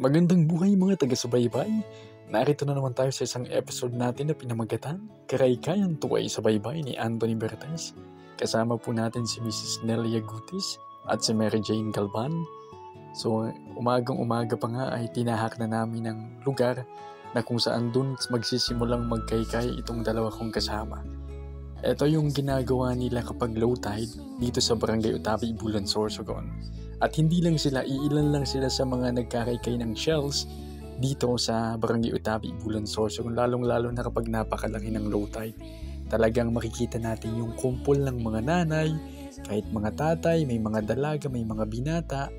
Magandang buhay mga taga-subaybay! Narito na naman tayo sa isang episode natin na pinamagatan, Karaykayang Tuway sa Baybay ni Anthony Bertes. Kasama po natin si Mrs. Nelia Gutis at si Mary Jane Galvan. So umagang-umaga pa nga ay tinahak na namin ng lugar na kung saan dun magsisimulang magkaykay itong dalawa kong kasama. Ito yung ginagawa nila kapag low tide dito sa Barangay Utabi, Ibulan, Sorsogon. At hindi lang sila, iilan lang sila sa mga nagkakaykay ng shells dito sa Barangay Utabi, Ibulan, Sorsogon. Lalong-lalo na kapag napakalaki ng low tide. Talagang makikita natin yung kumpol ng mga nanay, kahit mga tatay, may mga dalaga, may mga binata.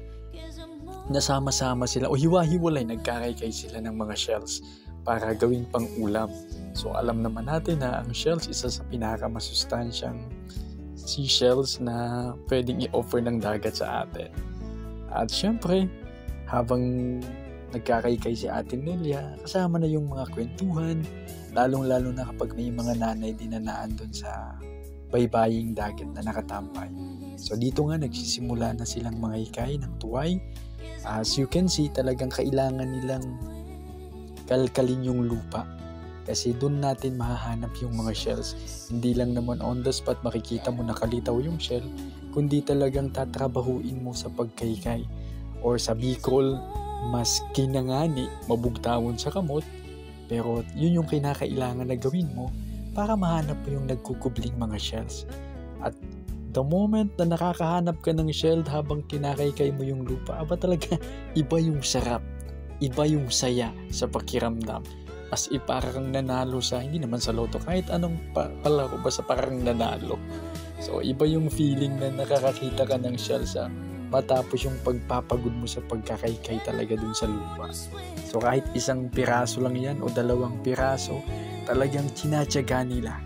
Nasama-sama sila o hiwa-hiwalay nagkakaykay sila ng mga shells para gawing pang-ulam. So alam naman natin na ang shells isa sa pinakamasustansyang seashells na pwedeng i-offer ng dagat sa atin. At syempre, habang nagkakaykay si Ate Nelia, kasama na yung mga kwentuhan, lalong-lalo na kapag may mga nanay din na naandun sa baybaying dagat na nakatambay. So dito nga nagsisimula na silang mga hikay ng tuway. As you can see, talagang kailangan nilang kalkalin yung lupa. Kasi doon natin mahahanap yung mga shells. Hindi lang naman on the spot makikita mo nakalitaw yung shell, kundi talagang tatrabahuin mo sa pagkaykay. Or sa Bicol, mas kinangani, mabugtawon sa kamot, pero yun yung kinakailangan na gawin mo para mahanap mo yung nagkukubling mga shells. At the moment na nakakahanap ka ng shell habang kinakaykay mo yung lupa, talaga iba yung sarap, iba yung saya sa pakiramdam. As parang nanalo sa, hindi naman sa loto, kahit anong palaro basta parang nanalo. So iba yung feeling na nakakakita ka ng shell sa matapos yung pagpapagod mo sa pagkakaykay talaga dun sa lupa. So kahit isang piraso lang yan o dalawang piraso, talagang tinatyaga nila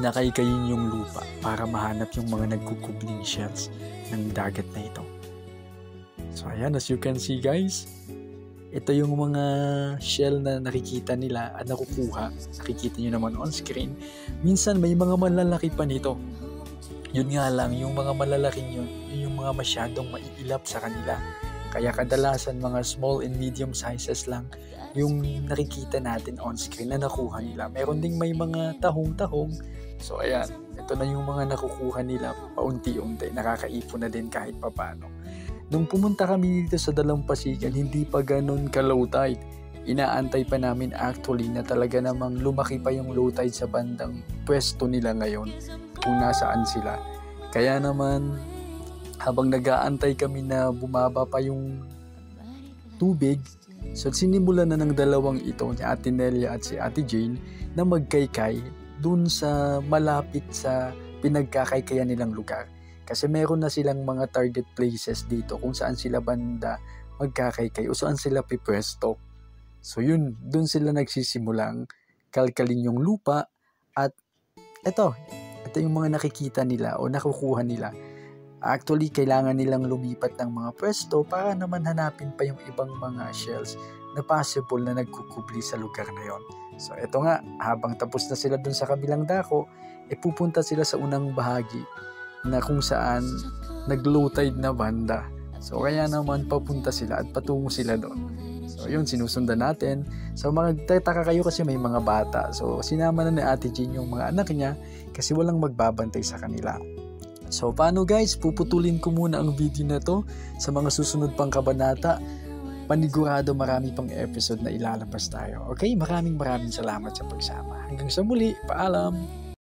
na kaykayin yung lupa para mahanap yung mga nagkukubling shells ng dagat na ito. So ayan, as you can see guys, ito yung mga shell na nakikita nila at nakukuha. Nakikita nyo naman on screen. Minsan may mga malalaki pa nito. Yun nga lang, yung mga malalaking yun yung mga masyadong maiilap sa kanila. Kaya kadalasan mga small and medium sizes lang yung nakikita natin on screen na nakuha nila. Meron ding may mga tahong-tahong. So ayan, ito na yung mga nakukuha nila paunti-unti. Nakakaipon na din kahit papano. Nung pumunta kami dito sa Dalampasigan, hindi pa ganun ka low tide. Inaantay pa namin actually na talaga namang lumaki pa yung low tide sa bandang pwesto nila ngayon kung nasaan sila. Kaya naman, habang nag-aantay kami na bumaba pa yung tubig, so sinimulan na ng dalawang ito, ni Ate Nelia at si Ate Jane, na magkaykay dun sa malapit sa pinagkakaykayan nilang lugar. Kasi meron na silang mga target places dito kung saan sila banda magkakaykay o saan sila pipwesto. So yun, dun sila nagsisimulang kalkalin yung lupa at ito yung mga nakikita nila o nakukuha nila. Actually, kailangan nilang lumipat ng mga pwesto para naman hanapin pa yung ibang mga shells na possible na nagkukubli sa lugar na yon. So ito nga, habang tapos na sila dun sa kabilang dako, pupunta sila sa unang bahagi na kung saan nag-low tide na banda. So kaya naman papunta sila at patungo sila doon. So yun, sinusundan natin. So magtataka kayo kasi may mga bata. So sinama na ni Ate Jean yung mga anak niya kasi walang magbabantay sa kanila. So paano guys, puputulin ko muna ang video na to. Sa mga susunod pang kabanata, panigurado marami pang episode na ilalabas tayo. Okay, maraming salamat sa pagsama. Hanggang sa muli, paalam!